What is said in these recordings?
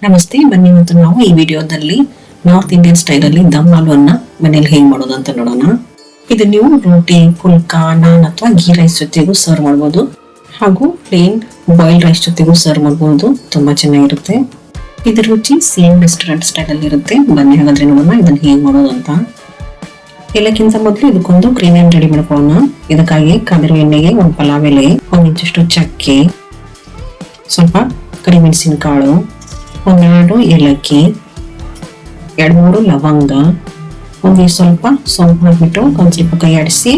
ನಮಸ್ತೆ, ಬನ್ನಿ ಇವತ್ತು ನಾವು ಈ ವಿಡಿಯೋದಲ್ಲಿ ನಾರ್ತ್ ಇಂಡಿಯನ್ ಸ್ಟೈಲ್ ಅಲ್ಲಿ ದಮ್ ಆಲೂವನ್ನ ಮನೇಲಿ ಹೇಗೆ ಮಾಡೋದು ಅಂತ ನೋಡೋಣ. ಇದು ನೀವು ರೋಟಿ, ಪುಲ್ಕಾ, ನಾನ್ ಅಥವಾ ಗೀ ರೈಸ್ ಜೊತೆಗೂ ಸರ್ವ್ ಮಾಡಬಹುದು. ಹಾಗೂ ಪ್ಲೇನ್ ಬಾಯ್ಲ್ಡ್ ರೈಸ್ ಜೊತೆಗೂ ಸರ್ವ್ ಮಾಡಬಹುದು. ತುಂಬಾ ಚೆನ್ನಾಗಿರುತ್ತೆ. ಇದ್ರ ರುಚಿ ಸೇಮ್ ರೆಸ್ಟೋರೆಂಟ್ ಸ್ಟೈಲ್ ಅಲ್ಲಿ ಇರುತ್ತೆ. ಬನ್ನಿ ಹಾಗಾದ್ರೆ ನೋಡೋಣ ಇದನ್ನ ಹೇಗೆ ಮಾಡೋದು ಅಂತ. ಎಲ್ಲಕ್ಕಿಂತ ಮೊದಲು ಇದಕ್ಕೊಂದು ಗ್ರೇವಿಯನ್ನು ರೆಡಿ ಮಾಡ್ಕೊಳ್ಳೋಣ. ಇದಕ್ಕಾಗಿ ಕಾದಿರುವ ಎಣ್ಣೆಗೆ ಒಂದು ಪಲಾವ್ ಎಲೆ, ಒಂದು ಇಂಚಷ್ಟು ಚಕ್ಕೆ, ಸ್ವಲ್ಪ ಕರಿಮೆಣಸಿನಕಾಳು, ಒಂದೆರಡು ಏಲಕ್ಕಿ, 2-3 ಲವಂಗ, ಒಂದು ಸ್ವಲ್ಪ ಸೋಂಪು ಹಾಕ್ಬಿಟ್ಟು ಒಂದು ಸ್ವಲ್ಪ ಕೈ ಆಡಿಸಿ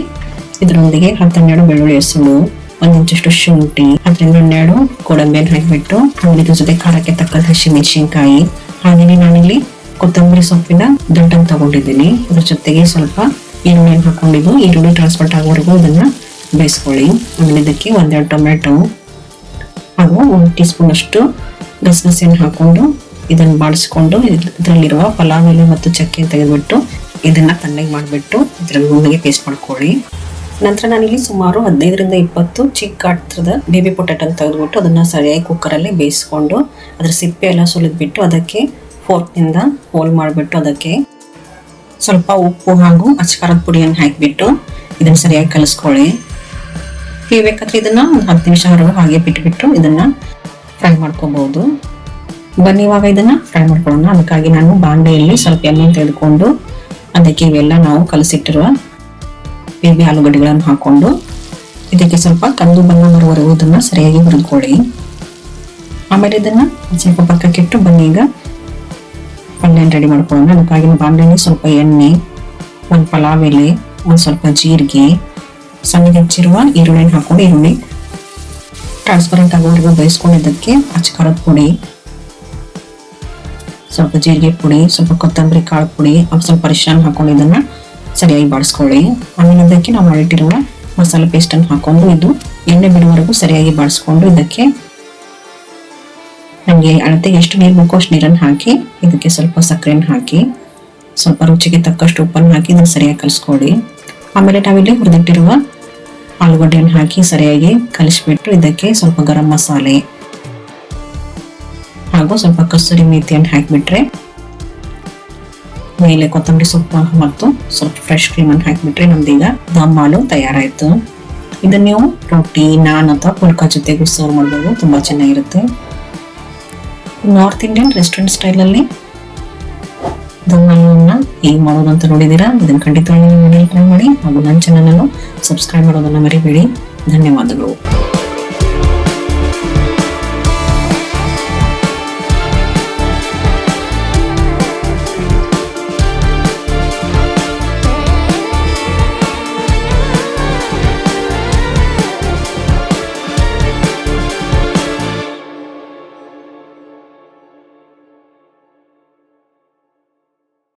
ಇದರೊಂದಿಗೆ 10-12 ಬೆಳ್ಳುಳ್ಳಿ ಹೆಸರು, 1 ಇಂಚಷ್ಟು ಶುಂಠಿ, 10-12 ಗೋಡಂಬಿಯನ್ನು ಹಾಕಿಬಿಟ್ಟು ಇದ್ರ ಜೊತೆ ಖಾರಕ್ಕೆ ತಕ್ಕ ಹಸಿಮೆಣಸಿನಕಾಯಿ, ಹಾಗೆಯೇ ನಾನಿಲ್ಲಿ ಕೊತ್ತಂಬರಿ ಸೊಪ್ಪಿನ ದಂಟನ್ನು ತಗೊಂಡಿದ್ದೀನಿ. ಇದ್ರ ಜೊತೆಗೆ ಸ್ವಲ್ಪ ಈರುಳ್ಳಿಯನ್ನು ಹಾಕೊಂಡಿದ್ದು ಈರುಳ್ಳಿ ಟ್ರಾನ್ಸ್ಪರ್ಟ್ ಆಗೋವರೆಗೂ ಇದನ್ನ ಬೇಯಿಸ್ಕೊಳ್ಳಿ. ಆಮೇಲೆ ಇದಕ್ಕೆ 1-2 ಟೊಮೆಟೊ ಹಾಗೂ 1 ಟೀ ಸ್ಪೂನ್ ಅಷ್ಟು ಗಸಗಸೆಯನ್ನು ಹಾಕೊಂಡು ಇದನ್ನ ಬಾಡಿಸ್ಕೊಂಡು ಇದರಲ್ಲಿರುವ ಪಲಾವ್ ಎಲೆ ಮತ್ತು ಚಕ್ಕೆ ತೆಗೆದುಬಿಟ್ಟು ಇದನ್ನ ತಣ್ಣಗೆ ಮಾಡಿಬಿಟ್ಟು ಇದರಲ್ಲಿ ನುಣ್ಣಗೆ ಪೇಸ್ಟ್ ಮಾಡ್ಕೊಳ್ಳಿ. ನಂತರ ನಾನಿಲ್ಲಿ ಸುಮಾರು 15-20 ಚಿಕ್ಕ ಗಾತ್ರದ ಬೇಬಿ ಪೊಟ್ಯಾಟೊ ತೆಗೆದುಬಿಟ್ಟು ಅದನ್ನ ಸರಿಯಾಗಿ ಕುಕ್ಕರಲ್ಲಿ ಬೇಯಿಸ್ಕೊಂಡು ಅದರ ಸಿಪ್ಪೆ ಎಲ್ಲ ಸುಲಿದ್ಬಿಟ್ಟು ಅದಕ್ಕೆ ಫೋರ್ಕ್ನಿಂದ ಹೋಲ್ ಮಾಡಿಬಿಟ್ಟು ಅದಕ್ಕೆ ಸ್ವಲ್ಪ ಉಪ್ಪು ಹಾಗೂ ಅಚ್ಚಕಾರದ ಪುಡಿಯನ್ನು ಹಾಕಿಬಿಟ್ಟು ಇದನ್ನ ಸರಿಯಾಗಿ ಕಲಿಸ್ಕೊಳ್ಳಿ. ಬೇಕಾದ್ರೆ ಇದನ್ನ ಒಂದು 10 ನಿಮಿಷವರೆಗೂ ಹಾಗೆ ಬಿಟ್ಬಿಟ್ಟು ಇದನ್ನ ಫ್ರೈ ಮಾಡ್ಕೋಬಹುದು. ಬನ್ನಿ ಇವಾಗ ಇದನ್ನ ಫ್ರೈ ಮಾಡ್ಕೊಳ್ಳೋಣ. ಅದಕ್ಕಾಗಿ ನಾನು ಬಾಂಡೆಯಲ್ಲಿ ಸ್ವಲ್ಪ ಎಣ್ಣೆ ತೆಗೆದುಕೊಂಡು ಅದಕ್ಕೆ ಇವೆಲ್ಲ ನಾವು ಕಲಸಿಟ್ಟಿರುವ ಬೇಬಿ ಆಲೂಗಡ್ಡೆಗಳನ್ನು ಹಾಕೊಂಡು ಇದಕ್ಕೆ ಸ್ವಲ್ಪ ಕಂದು ಬಣ್ಣ ಬರುವವರೆಗೂ ಇದನ್ನ ಸರಿಯಾಗಿ ಹುರಿದುಕೊಳ್ಳಿ. ಆಮೇಲೆ ಇದನ್ನ ಸ್ವಲ್ಪ ಪಕ್ಕಕ್ಕಿಟ್ಟು ಬನ್ನಿ ಈಗ ಪಲ್ಯ ರೆಡಿ ಮಾಡ್ಕೊಳ್ಳೋಣ. ಅದಕ್ಕಾಗಿ ಬಾಂಡೆಯಲ್ಲಿ ಸ್ವಲ್ಪ ಎಣ್ಣೆ, ಒಂದು ಪಲಾವ್ ಎಲೆ, ಒಂದು ಸ್ವಲ್ಪ ಜೀರಿಗೆ, ಸಣ್ಣಗೆ ಹೆಚ್ಚಿರುವ ಈರುಳ್ಳಿನ ಹಾಕೊಂಡು ಈರುಳ್ಳಿ ಟ್ರಾನ್ಸ್ಪರೆಂಟ್ ಆಗೋವರೆಗೂ ಬೇಯಿಸ್ಕೊಂಡಿದ್ದಕ್ಕೆ ಅಚ್ಚಕಾರದ ಪುಡಿ, ಸ್ವಲ್ಪ ಜೀರಿಗೆ ಪುಡಿ, ಸ್ವಲ್ಪ ಕೊತ್ತಂಬರಿ ಕಾಳು ಪುಡಿ, ಸ್ವಲ್ಪ ಅರಿಶಿನ ಹಾಕೊಂಡು ಇದನ್ನ ಸರಿಯಾಗಿ ಬಾಡಿಸ್ಕೊಳ್ಳಿ. ಆಮೇಲೆ ಅದಕ್ಕೆ ನಾವು ಮಾಡಿಟ್ಟಿರುವ ಮಸಾಲೆ ಪೇಸ್ಟ್ ಅನ್ನು ಹಾಕೊಂಡು ಇದು ಎಣ್ಣೆ ಬಿಡುವವರೆಗೂ ಸರಿಯಾಗಿ ಬಾಡಿಸ್ಕೊಂಡು ಇದಕ್ಕೆ ನಮಗೆ ಅಳತೆಗೆ ಎಷ್ಟು ನೀರು ಬೇಕೋ ಅಷ್ಟು ನೀರನ್ನು ಹಾಕಿ ಇದಕ್ಕೆ ಸ್ವಲ್ಪ ಸಕ್ಕರೆಯನ್ನು ಹಾಕಿ ಸ್ವಲ್ಪ ರುಚಿಗೆ ತಕ್ಕಷ್ಟು ಉಪ್ಪನ್ನು ಹಾಕಿ ಇದನ್ನು ಸರಿಯಾಗಿ ಕಲಿಸ್ಕೊಳ್ಳಿ. ಆಮೇಲೆ ನಾವಿಲ್ಲಿ ಹುರಿದಿಟ್ಟಿರುವ ಆಲೂಗಡ್ಡೆಯನ್ನು ಹಾಕಿ ಸರಿಯಾಗಿ ಕಲಿಸ್ಬಿಟ್ಟು ಇದಕ್ಕೆ ಸ್ವಲ್ಪ ಗರಂ ಮಸಾಲೆ ಹಾಗೂ ಸ್ವಲ್ಪ ಕಸೂರಿ ಮೇಥಿಯನ್ನು ಹಾಕಿಬಿಟ್ರೆ ಮೇಲೆ ಕೊತ್ತಂಬರಿ ಸೊಪ್ಪು ಮತ್ತು ಸ್ವಲ್ಪ ಫ್ರೆಶ್ ಕ್ರೀಮ್ ಅನ್ನು ಹಾಕಿಬಿಟ್ರೆ ನಮ್ದೀಗ ದಮ್ ಆಲೂ ತಯಾರಾಯ್ತು. ಇದನ್ನ ನೀವು ರೋಟಿ, ನಾನ್ ಅಥವಾ ಪುಲ್ಕಾ ಜೊತೆಗೂ ಸರ್ವ್ ಮಾಡಬಹುದು. ತುಂಬಾ ಚೆನ್ನಾಗಿರುತ್ತೆ. ನಾರ್ತ್ ಇಂಡಿಯನ್ ರೆಸ್ಟೋರೆಂಟ್ ಸ್ಟೈಲ್ ಅಲ್ಲಿ ದಮ್ ಆಲೂವನ್ನ ಹೇಗೆ ಮಾಡೋದು ಅಂತ ನೋಡಿದೀರಾ. ಇದನ್ನ ಖಂಡಿತವಾಗಿ ಮನೆಯಲ್ಲಿ ಟ್ರೈ ಮಾಡಿ ಹಾಗೂ ನನ್ನ ಚಾನಲ್ ಅನ್ನು ಸಬ್ಸ್ಕ್ರೈಬ್ ಮಾಡೋದನ್ನ ಮರಿಬೇಡಿ. ಧನ್ಯವಾದಗಳು.